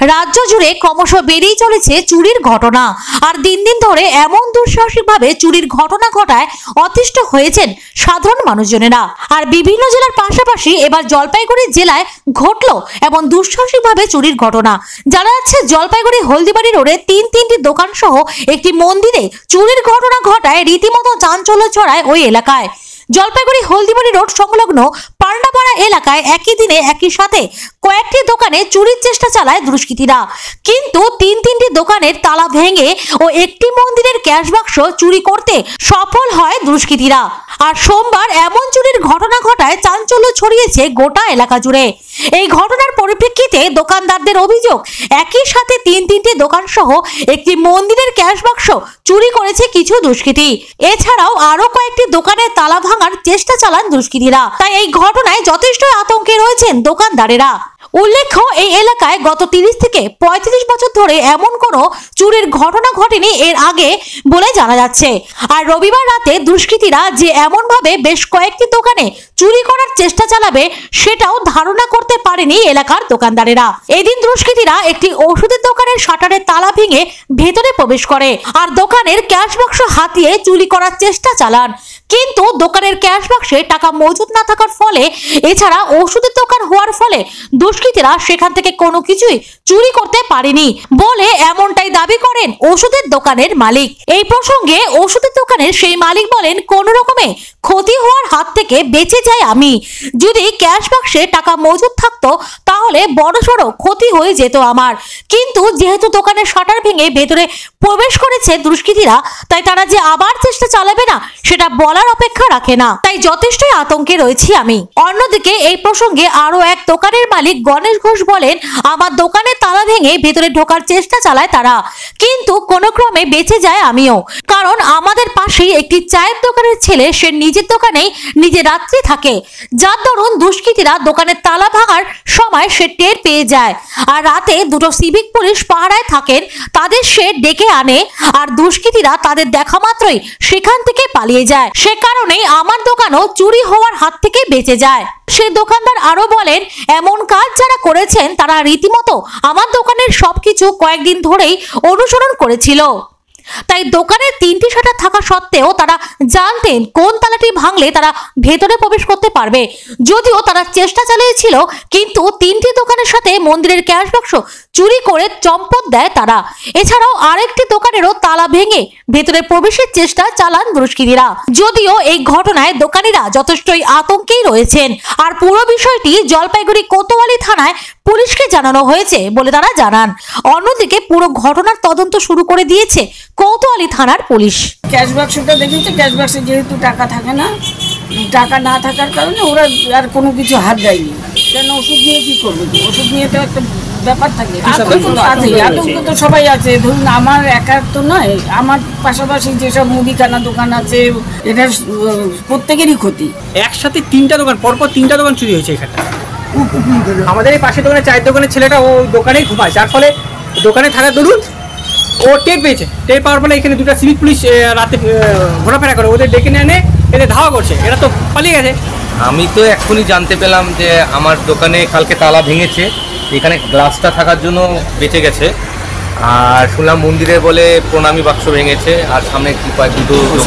রাজ্য জুড়ে ক্রমশ বেড়েই চলেছে চুরির ঘটনা। আর দিন দিন ধরে এমন দুঃসাহসিকভাবে চুরির ঘটনা ঘটায় অতিষ্ঠ হয়েছেন সাধারণ মানুষজনেরা। আর বিভিন্ন জেলার পাশাপাশি এবার জলপাইগুড়ি জেলায় ঘটলো এমন দুঃসাহসিকভাবে চুরির ঘটনা। জানা যাচ্ছে জলপাইগুড়ি হলদিবাড়ি রোডে তিনটি দোকান সহ একটি মন্দিরে চুরির ঘটনা ঘটায় রীতিমতো চাঞ্চল্য ছড়ায় ওই এলাকায়। জলপাইগুড়ি হলদিবাড়ি রোড সংলগ্ন পান্ডাপাড়া এলাকায় একই দিনে একই সাথে কয়েকটি দোকানে চুরির চেষ্টা চালায় দুষ্কৃতীরা। কিন্তু তিনটি দোকানের তালা ভেঙে ও একটি মন্দিরের ক্যাশ বাক্স চুরি করতে সফল হয় দুষ্কৃতীরা। আর সোমবার এমন চুরির ঘটনা ঘটায় চাঞ্চল্য ছড়িয়েছে গোটা এলাকা জুড়ে। এই ঘটনার পরিপ্রেক্ষিতে দোকানদারদের অভিযোগ, একই সাথে তিনটি দোকান সহ একটি মন্দিরের ক্যাশ বাক্স চুরি করেছে কিছু দুষ্কৃতী। এছাড়াও আরো কয়েকটি দোকানের তালা ভাঙার চেষ্টা চালান দুষ্কৃতীরা। তাই এই ঘটনায় যথেষ্ট আতঙ্কে রয়েছেন দোকানদারেরা। উল্লেখ্য, এই এলাকায় গত 30 থেকে 35 বছর ধরে এমন কোনো চুরির ঘটনা ঘটেনি এর আগে বলে জানা যাচ্ছে। আর রবিবার রাতে দুষ্কৃতীরা যে এমন ভাবে বেশ কয়েকটি দোকানে চুরি করার চেষ্টা চালাবে সেটাও ধারণা করতে পারেনি এলাকার দোকানদারেরা। এদিন দুষ্কৃতীরা একটি ওষুধের দোকানের শাটারের তালা ভেঙে ভেতরে প্রবেশ করে আর দোকানের ক্যাশ বাক্স হাতিয়ে চুরি করার চেষ্টা চালান। কিন্তু দোকানের ক্যাশ বাক্সে টাকা মজুদ না থাকার ফলে, এছাড়া ওষুধের দোকান হওয়ার ফলে দুষ্কৃতীরা সেখান থেকে কোনো কিছুই চুরি করতে পারেনি বলে এমনটাই দাবি করেন ওষুধের দোকানের মালিক। এই প্রসঙ্গে ওষুধের দোকানের সেই মালিক বলেন, কোন রকমে ক্ষতি হওয়ার হাত থেকে বেঁচে যাই আমি। যদি ক্যাশ বাক্সে টাকা মজুদ থাকতো তাহলে বড়সড় ক্ষতি হয়ে যেত আমার। কিন্তু যেহেতু দোকানের শাটার ভেঙে ভেতরে প্রবেশ করেছে দুষ্কৃতীরা, তাই তারা যে আবার চেষ্টা চালাবে না সেটা বলার অপেক্ষা রাখে না। তাই যথেষ্টই আতঙ্কে রয়েছি আমি। অন্যদিকে এই প্রসঙ্গে আরো এক দোকানের মালিক গণেশ ঘোষ বলেন, আমার দোকানে তালা ভেঙে ভেতরে ঢোকার চেষ্টা চালায় তারা, কিন্তু কোনো ক্রমে বেঁচে যায় আমিও। কারণ আমাদের পাশেই একটি চায়ের দোকানের ছেলে, সে নিজের দোকানেই নিজে রাত্রি থাকে, যার দরুন দুষ্কৃতীরা দোকানের তালা ভাঙার সময় সে টের পেয়ে যায়। আর রাতে দুটো সিভিক পুলিশ পাহারায় থাকেন, তাদের সে ডেকে আনে আর দুষ্কৃতীরা তাদের দেখা মাত্রই সেখান থেকে পালিয়ে যায়। সে কারণেই আমার দোকানও চুরি হওয়ার হাত থেকে বেঁচে যায়। সেই দোকানদার আরো বলেন, এমন কাজ যারা করেছেন তারা রীতিমতো আমার দোকানের সবকিছু কয়েকদিন ধরেই অনুসরণ করেছিল। তাই দোকানের 3টি শাটার থাকা সত্ত্বেও তারা জানতেন কোন তালাটি ভাঙলে তারা ভেতরে প্রবেশ করতে পারবে। যদিও তারা চেষ্টা চালিয়েছিল, কিন্তু 3টি দোকানের সাথে মন্দিরের ক্যাশ বাক্স চুরি করে চম্পট দেয় তারা। এছাড়াও আরেকটি দোকানেরও তালা ভেঙে ভেতরে প্রবেশের চেষ্টা চালান দুষ্কৃতীরা। যদিও এই ঘটনায় দোকানিরা যথেষ্টই আতঙ্কেই রয়েছেন। আর পুরো বিষয়টি জলপাইগুড়ি কোতোয়ালি থানায় পুলিশকে জানানো হয়েছে বলে তারা জানান। অন্যদিকে পুরো ঘটনার তদন্ত শুরু করে দিয়েছে কোতোয়ালি থানার পুলিশ। ক্যাশ বাক্সটা দেখেছে, ক্যাশ বাক্সে যেহেতু টাকা থাকে না, টাকা না থাকার কারণে ওরা আর কোনো কিছু হাত দেয়নি। কেন ওষুধ নিয়ে কি করবে? ওষুধ নিয়ে তো একটা ব্যাপার থাকে, আতঙ্ক তো সবাই আছে। ধরুন আমার একার তো নয়, আমার পাশাপাশি যেসব মুদিখানা দোকান আছে, এটা প্রত্যেকেরই ক্ষতি। একসাথে 3টা দোকান, পরপর 3টা দোকান চুরি হয়েছে এখানে। আমাদের এই পাশের দোকানে চায়ের দোকানের ছেলেটা ও দোকানেই ঘুমায়, যার ফলে দোকানে থাকার দরুন ও টের পেয়েছে। টের পাওয়ার ফলে এখানে 2টা সিভিক পুলিশ রাতে ঘোরাফেরা করে, ওদের ডেকে এনে এদের ধাওয়া করছে। এরা তো পালিয়ে গেছে। আমি তো এক্ষুনি জানতে পেলাম যে আমার দোকানে কালকে তালা ভেঙেছে, এখানে গ্লাসটা থাকার জন্য বেঁচে গেছে। আর শুনলাম মন্দিরে বলে প্রণামী বাক্স ভেঙেছে, আর সামনে কি দুটো